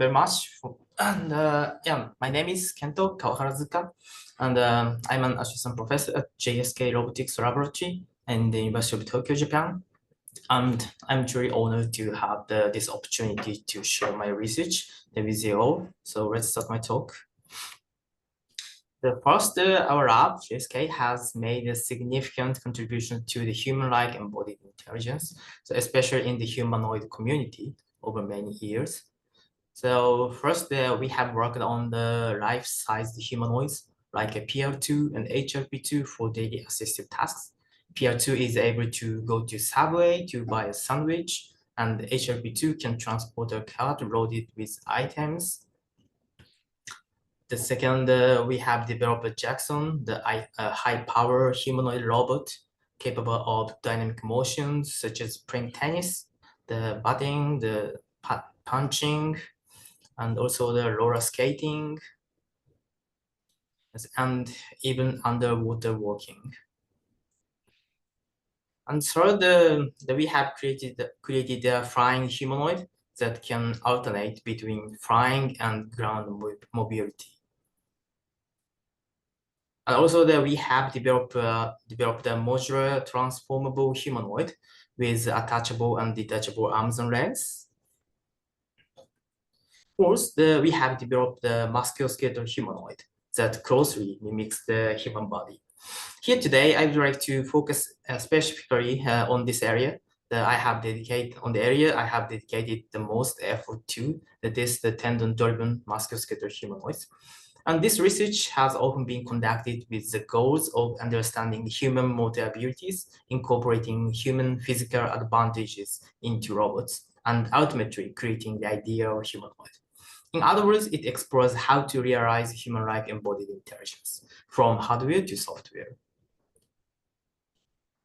very much. Yeah, my name is Kento Kawaharazuka, and I'm an assistant professor at JSK Robotics Laboratory in the University of Tokyo, Japan. And I'm truly honored to have this opportunity to share my research with you all. So let's start my talk. The first, our lab, JSK, has made a significant contribution to the human-like embodied intelligence, so especially in the humanoid community over many years. So first, we have worked on the life-sized humanoids like a PR2 and HLP2 for daily assistive tasks. PR2 is able to go to Subway to buy a sandwich, and HLP2 can transport a cart loaded with items. The second, we have developed Jackson, the high-power humanoid robot capable of dynamic motions such as playing tennis, the batting, the punching, and also the roller skating, and even underwater walking. And third, we have created a flying humanoid that can alternate between flying and ground mobility. And also we have developed a modular transformable humanoid with attachable and detachable arms and legs. Fourth, we have developed the musculoskeletal humanoid that closely mimics the human body. Here today, I would like to focus specifically on this area that I have dedicated the most effort to, that is the tendon-driven musculoskeletal humanoids. And this research has often been conducted with the goals of understanding human motor abilities, incorporating human physical advantages into robots, and ultimately creating the ideal humanoid. In other words, it explores how to realize human-like embodied intelligence from hardware to software.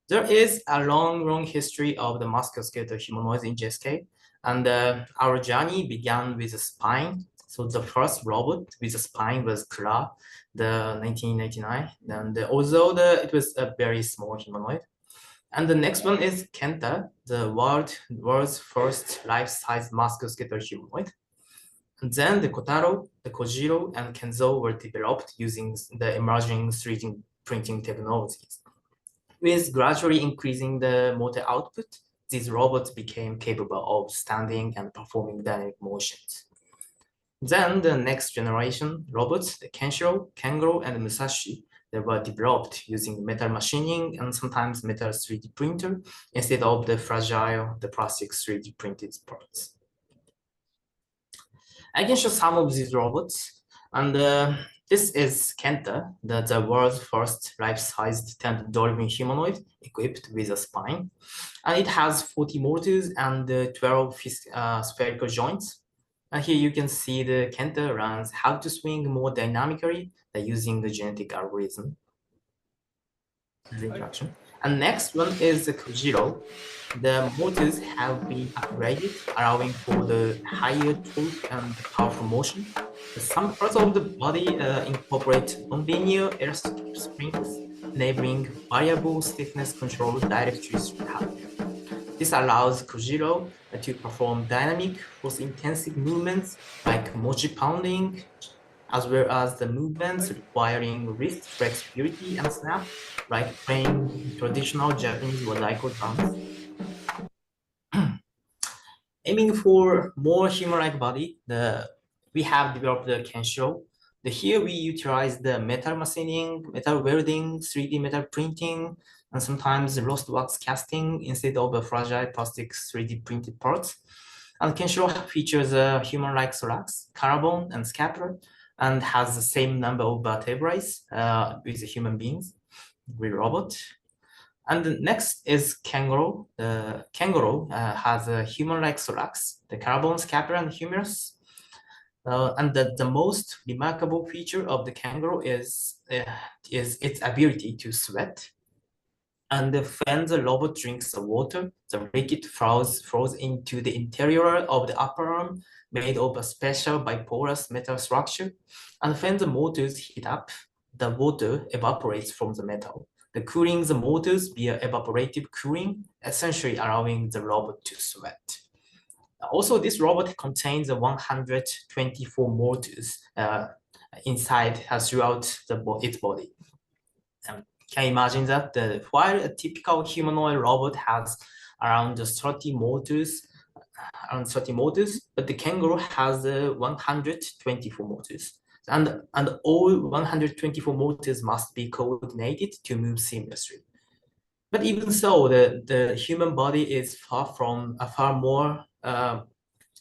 There is a long history of the musculoskeletal humanoids in JSK, and our journey began with a spine. So the first robot with a spine was Kra, the 1999, and although it was a very small humanoid. And the next one is Kenta, the world's first life-size musculoskeletal humanoid. And then the Kotaro, the Kojiro, and Kento were developed using the emerging 3D printing technologies. With gradually increasing the motor output, these robots became capable of standing and performing dynamic motions. Then the next generation robots, the Kenshiro, Kengoro, and Musashi, they were developed using metal machining and sometimes metal 3D printer instead of the fragile, the plastic 3D printed parts. I can show some of these robots, and this is Kenta, the world's first life-sized tendon-driven humanoid equipped with a spine, and it has 40 motors and 12 spherical joints. And here you can see the Kenta learns how to swing more dynamically using the genetic algorithm. And next one is the Kojiro. The motors have been upgraded, allowing for the higher torque and powerful motion. Some parts of the body incorporate non-linear elastic springs, enabling variable stiffness control directly through hardware. This allows Kojiro to perform dynamic, force-intensive movements like mochi pounding, as well as the movements requiring wrist flexibility and snap, like playing traditional Japanese wadaiko drums. Aiming for more human-like body, we have developed the Kenshiro. Here we utilize the metal machining, metal welding, 3D metal printing, and sometimes lost wax casting instead of a fragile plastic 3D printed parts. And Kenshiro features a human-like thorax, collarbone, and scapula, and has the same number of vertebrae with the human beings, with robot. And the next is Kengoro. The Kengoro has a human-like thorax, the collarbone, scapula, and humerus. And the most remarkable feature of the Kengoro is its ability to sweat. And when the robot drinks the water, the liquid flows into the interior of the upper arm, made of a special biporous metal structure. And when the motors heat up, the water evaporates from the metal. The cooling the motors via evaporative cooling, essentially allowing the robot to sweat. Also, this robot contains 124 motors inside throughout its body. Can you imagine that? While a typical humanoid robot has around 30 motors, but the Kengoro has 124 motors. And all 124 motors must be coordinated to move seamlessly. But even so, the human body is far more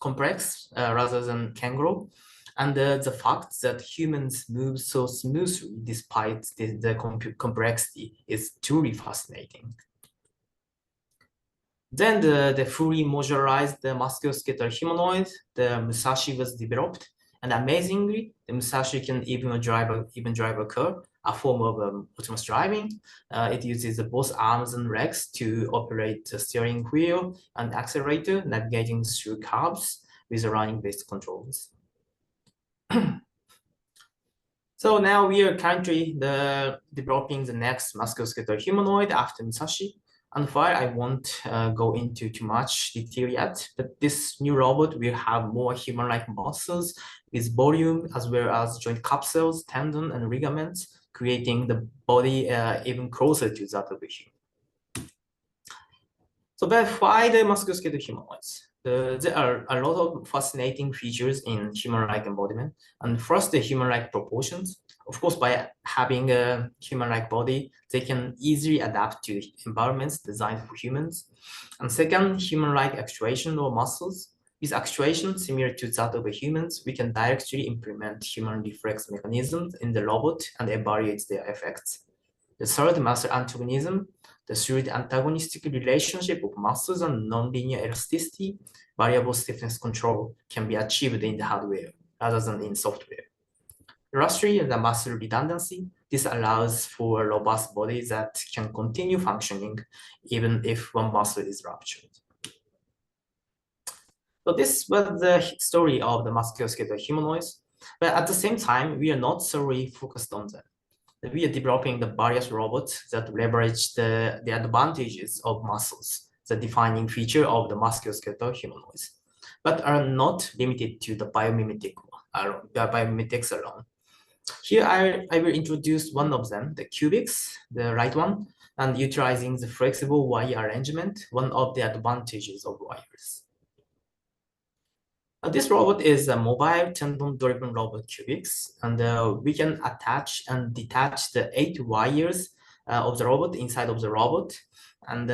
complex rather than Kengoro. And the fact that humans move so smoothly despite the complexity is truly fascinating. Then the fully modularized musculoskeletal humanoid, the Musashi, was developed. And amazingly, the Musashi can even drive a car, a form of autonomous driving. It uses both arms and legs to operate the steering wheel and accelerator, navigating through curves with running-based controls. So now we are currently developing the next musculoskeletal humanoid after Musashi. And while I won't go into too much detail yet, but this new robot will have more human-like muscles with volume as well as joint capsules, tendon, and ligaments, creating the body even closer to that of a human. So, but why the musculoskeletal humanoids? There are a lot of fascinating features in human-like embodiment. And first, the human-like proportions. Of course, by having a human-like body, they can easily adapt to environments designed for humans. And second, human-like actuation or muscles. With actuation similar to that of humans, we can directly implement human reflex mechanisms in the robot and evaluate their effects. The third, muscle antagonism. Through the antagonistic relationship of muscles and nonlinear elasticity, variable stiffness control can be achieved in the hardware rather than in software. Lastly, the muscle redundancy. This allows for a robust body that can continue functioning even if one muscle is ruptured. So this was the story of the musculoskeletal humanoids, but at the same time, we are not solely focused on them. We are developing the various robots that leverage the advantages of muscles, the defining feature of the musculoskeletal humanoids, but are not limited to the biomimetics alone. Here, I will introduce one of them, the CubiX, the right one, and utilizing the flexible wire arrangement, one of the advantages of wires. This robot is a mobile tendon-driven robot CubiX, and we can attach and detach the 8 wires of the robot inside of the robot, and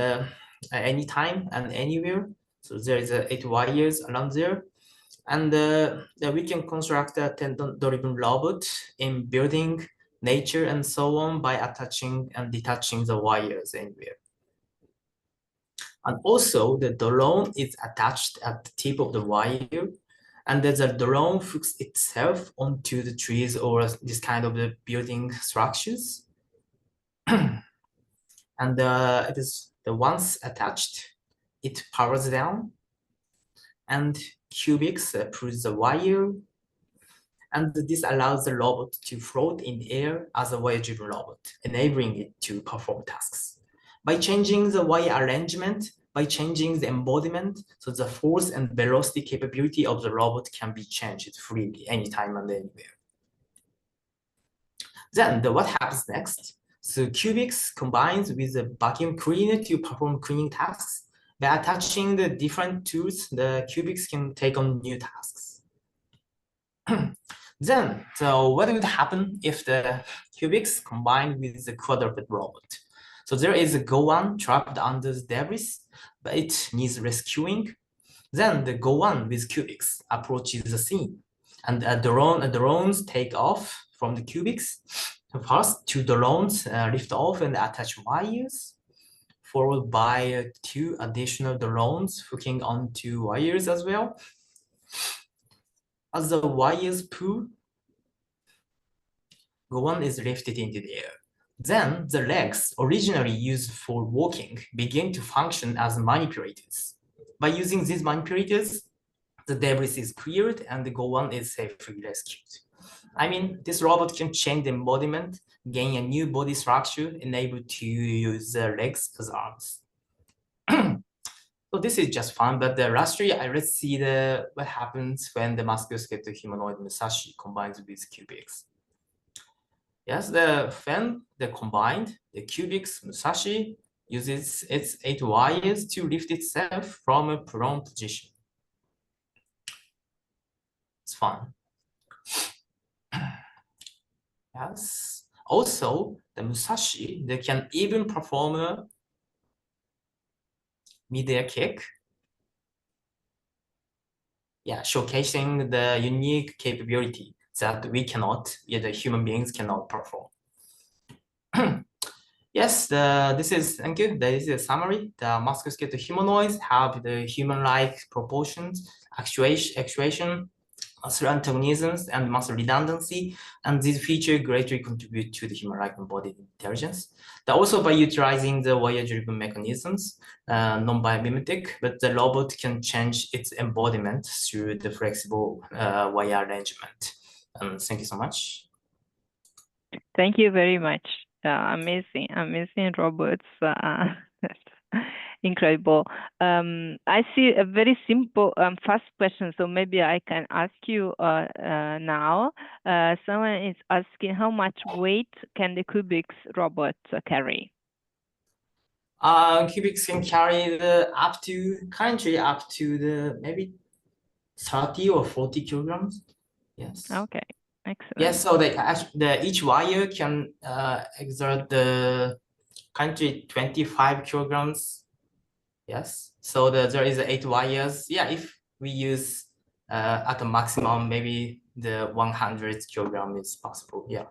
anytime and anywhere. So there is 8 wires around there, and we can construct a tendon-driven robot in building, nature, and so on by attaching and detaching the wires anywhere. And also, the drone is attached at the tip of the wire, and the drone hooks itself onto the trees or this kind of the building structures. And it is the once attached, it powers down, and CubiX pulls the wire, and this allows the robot to float in the air as a wire-driven robot, enabling it to perform tasks. By changing the wire arrangement, by changing the embodiment, so the force and velocity capability of the robot can be changed freely anytime and anywhere. Then what happens next? So CubiX combines with the vacuum cleaner to perform cleaning tasks. By attaching the different tools, the CubiX can take on new tasks. Then, so what would happen if the CubiX combined with the quadruped robot? So there is a Go1 trapped under the debris, but it needs rescuing. Then the Go1 with CubiX approaches the scene, and drones take off from the CubiX. First, 2 drones lift off and attach wires, followed by 2 additional drones hooking onto wires as well. As the wires pull, Go1 is lifted into the air. Then the legs, originally used for walking, begin to function as manipulators. By using these manipulators, the debris is cleared and the Go1 is safely rescued. I mean, this robot can change the embodiment, gain a new body structure, enabled to use the legs as arms. So this is just fun, but lastly, let's see what happens when the musculoskeletal humanoid Musashi combines with CubiX. Yes, when the combined, the CubiX Musashi uses its 8 wires to lift itself from a prone position. It's fun. Yes. Also, the Musashi, they can even perform a mid-air kick. Yeah, showcasing the unique capability that we cannot, the human beings cannot perform. Yes, thank you. This is a summary. The musculoskeletal humanoids have the human-like proportions, actuation, muscle antagonisms, and muscle redundancy, and these features greatly contribute to the human-like embodied intelligence. Also by utilizing the wire-driven mechanisms, non-biomimetic, but the robot can change its embodiment through the flexible wire arrangement. Thank you so much. Thank you very much. Amazing robots. Incredible. I see a very simple, fast question, so maybe I can ask you now. Someone is asking how much weight can the CubiX robot carry? CubiX can carry up to the maybe 30 or 40 kilograms. Yes. Okay. Excellent. Yes, so each wire can exert the 25 kilograms. Yes, so there is 8 wires. Yeah, if we use at the maximum, maybe the 100 kilogram is possible. Yeah.